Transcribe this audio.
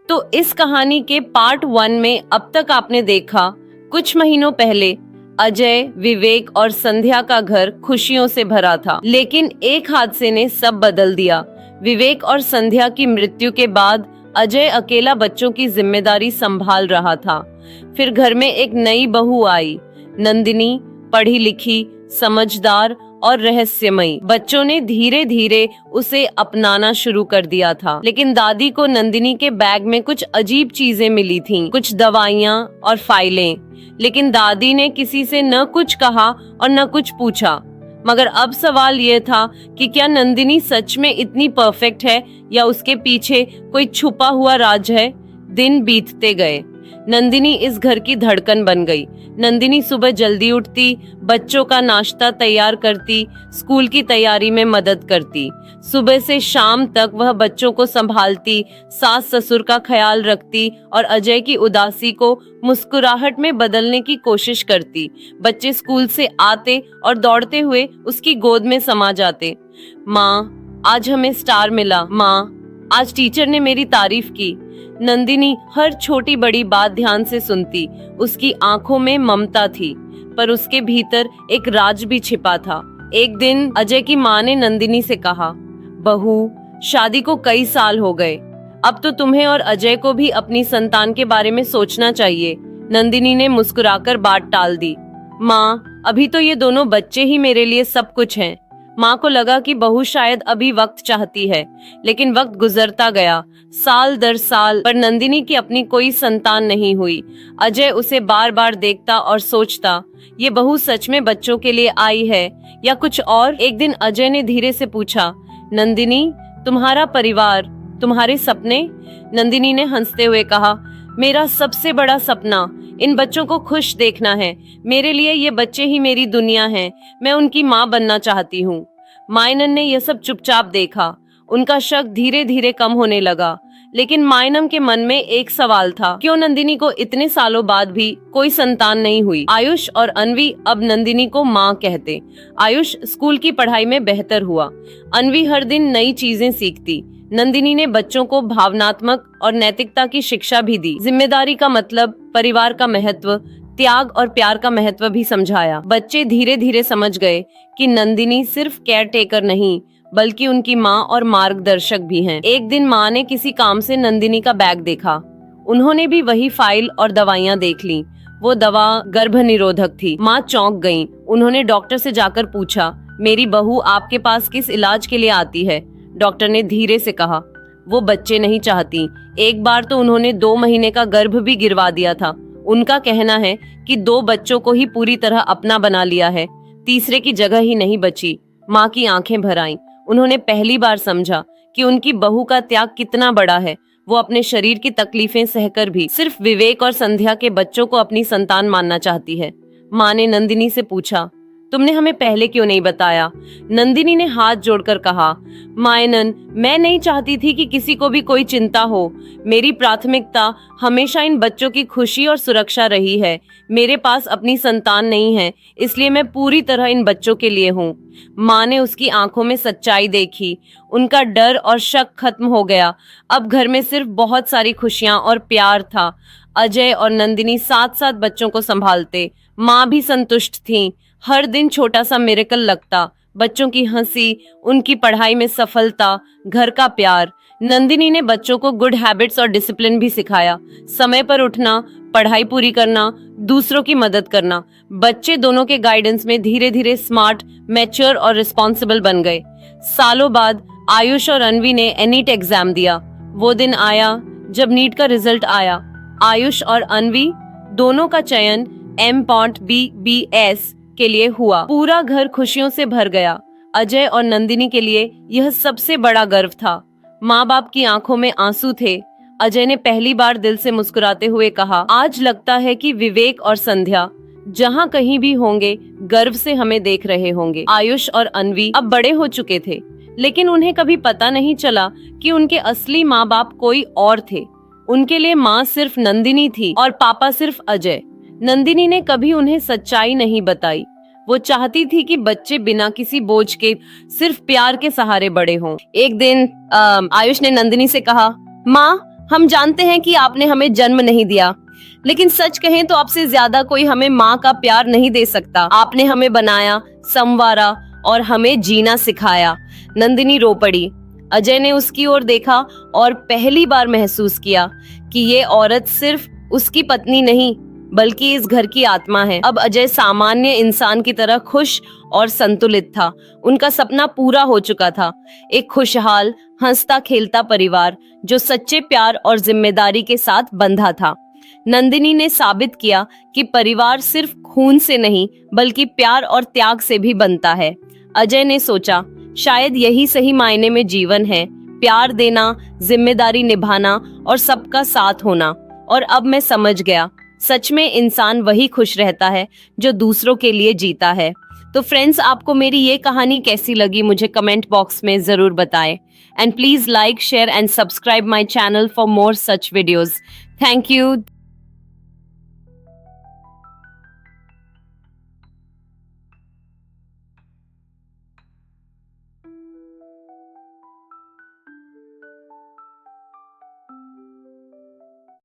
तो इस कहानी के पार्ट 1 में अब तक आपने देखा, कुछ महीनों पहले अजय, विवेक और संध्या का घर खुशियों से भरा था, लेकिन एक हादसे ने सब बदल दिया। विवेक और संध्या की मृत्यु के बाद अजय अकेला बच्चों की जिम्मेदारी संभाल रहा था। फिर घर में एक नई बहू आई, नंदिनी, पढ़ी लिखी, समझदार और रहस्यमयी। बच्चों ने धीरे धीरे उसे अपनाना शुरू कर दिया था, लेकिन दादी को नंदिनी के बैग में कुछ अजीब चीजें मिली थीं, कुछ दवाइयाँ और फाइलें। लेकिन दादी ने किसी से न कुछ कहा और न कुछ पूछा। मगर अब सवाल यह था कि क्या नंदिनी सच में इतनी परफेक्ट है या उसके पीछे कोई छुपा हुआ राज है। दिन बीतते गए। नंदिनी इस घर की धड़कन बन गई। नंदिनी सुबह जल्दी उठती, बच्चों का नाश्ता तैयार करती, स्कूल की तैयारी में मदद करती। सुबह से शाम तक वह बच्चों को संभालती, सास ससुर का ख्याल रखती और अजय की उदासी को मुस्कुराहट में बदलने की कोशिश करती। बच्चे स्कूल से आते और दौड़ते हुए उसकी गोद में समा जाते। माँ, आज हमें स्टार मिला। माँ, आज टीचर ने मेरी तारीफ की। नंदिनी हर छोटी बड़ी बात ध्यान से सुनती। उसकी आंखों में ममता थी, पर उसके भीतर एक राज भी छिपा था। एक दिन अजय की माँ ने नंदिनी से कहा, बहू, शादी को कई साल हो गए, अब तो तुम्हें और अजय को भी अपनी संतान के बारे में सोचना चाहिए। नंदिनी ने मुस्कुराकर बात टाल दी। माँ, अभी तो ये दोनों बच्चे ही मेरे लिए सब कुछ हैं। माँ को लगा कि बहू शायद अभी वक्त चाहती है, लेकिन वक्त गुजरता गया, साल दर साल, पर नंदिनी की अपनी कोई संतान नहीं हुई। अजय उसे बार बार देखता और सोचता, ये बहू सच में बच्चों के लिए आई है या कुछ और। एक दिन अजय ने धीरे से पूछा, नंदिनी, तुम्हारा परिवार, तुम्हारे सपने? नंदिनी ने हंसते हुए कहा, मेरा सबसे बड़ा सपना इन बच्चों को खुश देखना है। मेरे लिए ये बच्चे ही मेरी दुनिया हैं। मैं उनकी माँ बनना चाहती हूँ। मायनन ने यह सब चुपचाप देखा। उनका शक धीरे धीरे कम होने लगा, लेकिन मायनम के मन में एक सवाल था, क्यों नंदिनी को इतने सालों बाद भी कोई संतान नहीं हुई। आयुष और अन्वी अब नंदिनी को माँ कहते। आयुष स्कूल की पढ़ाई में बेहतर हुआ। अन्वी हर दिन नई चीजें सीखती। नंदिनी ने बच्चों को भावनात्मक और नैतिकता की शिक्षा भी दी। जिम्मेदारी का मतलब, परिवार का महत्व, त्याग और प्यार का महत्व भी समझाया। बच्चे धीरे धीरे समझ गए कि नंदिनी सिर्फ केयर टेकर नहीं, बल्कि उनकी माँ और मार्गदर्शक भी हैं। एक दिन माँ ने किसी काम से नंदिनी का बैग देखा। उन्होंने भी वही फाइल और दवाइयाँ देख ली। वो दवा गर्भ निरोधक थी। माँ चौंक गईं। उन्होंने डॉक्टर से जाकर पूछा, मेरी बहू आपके पास किस इलाज के लिए आती है? डॉक्टर ने धीरे से कहा, वो बच्चे नहीं चाहती। एक बार तो उन्होंने 2 महीने का गर्भ भी गिरवा दिया था। उनका कहना है कि 2 बच्चों को ही पूरी तरह अपना बना लिया है, तीसरे की जगह ही नहीं बची। माँ की आंखें भर आईं। उन्होंने पहली बार समझा कि उनकी बहू का त्याग कितना बड़ा है। वो अपने शरीर की तकलीफें सहकर भी सिर्फ विवेक और संध्या के बच्चों को अपनी संतान मानना चाहती है। माँ ने नंदिनी से पूछा, तुमने हमें पहले क्यों नहीं बताया? नंदिनी ने हाथ जोड़कर कहा, मायनन, मैं नहीं चाहती थी कि किसी को भी कोई चिंता हो। मेरी प्राथमिकता हमेशा इन बच्चों की खुशी और सुरक्षा रही है। मेरे पास अपनी संतान नहीं है, इसलिए मैं पूरी तरह इन बच्चों के लिए हूँ। माँ ने उसकी आंखों में सच्चाई देखी। उनका डर और शक खत्म हो गया। अब घर में सिर्फ बहुत सारी खुशियाँ और प्यार था। अजय और नंदिनी साथ साथ बच्चों को संभालते। माँ भी संतुष्ट थी। हर दिन छोटा सा मिरेकल लगता, बच्चों की हंसी, उनकी पढ़ाई में सफलता, घर का प्यार। नंदिनी ने बच्चों को गुड हैबिट्स और डिसिप्लिन भी सिखाया, समय पर उठना, पढ़ाई पूरी करना, दूसरों की मदद करना। बच्चे दोनों के गाइडेंस में धीरे धीरे स्मार्ट, मैच्योर और रिस्पॉन्सिबल बन गए। सालों बाद आयुष और अन्वी ने एनीट एग्जाम दिया। वो दिन आया जब नीट का रिजल्ट आया। आयुष और अन्वी दोनों का चयन MPOT-BBS के लिए हुआ। पूरा घर खुशियों से भर गया। अजय और नंदिनी के लिए यह सबसे बड़ा गर्व था। माँ बाप की आंखों में आंसू थे। अजय ने पहली बार दिल से मुस्कुराते हुए कहा, आज लगता है कि विवेक और संध्या जहाँ कहीं भी होंगे गर्व से हमें देख रहे होंगे। आयुष और अन्वी अब बड़े हो चुके थे, लेकिन उन्हें कभी पता नहीं चला कि उनके असली माँ बाप कोई और थे। उनके लिए माँ सिर्फ नंदिनी थी और पापा सिर्फ अजय। नंदिनी ने कभी उन्हें सच्चाई नहीं बताई। वो चाहती थी कि बच्चे बिना किसी बोझ के सिर्फ प्यार के सहारे बड़े हों। एक दिन आयुष ने नंदिनी से कहा, माँ, हम जानते हैं कि आपने हमें जन्म नहीं दिया, लेकिन सच कहें तो आपसे ज्यादा कोई हमें माँ का प्यार नहीं दे सकता। आपने हमें बनाया, संवारा और हमें जीना सिखाया। नंदिनी रो पड़ी। अजय ने उसकी ओर देखा और पहली बार महसूस किया कि ये औरत सिर्फ उसकी पत्नी नहीं बल्कि इस घर की आत्मा है। अब अजय सामान्य इंसान की तरह खुश और संतुलित था। उनका सपना पूरा हो चुका था, एक खुशहाल हंसता खेलता परिवार जो सच्चे प्यार और जिम्मेदारी के साथ बंधा था। नंदिनी ने साबित किया कि परिवार सिर्फ खून से नहीं बल्कि प्यार और त्याग से भी बनता है। अजय ने सोचा, शायद यही सही मायने में जीवन है, प्यार देना, जिम्मेदारी निभाना और सबका साथ होना। और अब मैं समझ गया, सच में इंसान वही खुश रहता है जो दूसरों के लिए जीता है। तो फ्रेंड्स, आपको मेरी ये कहानी कैसी लगी मुझे कमेंट बॉक्स में जरूर बताएं। And please like, share and subscribe my channel for more such videos. Thank you.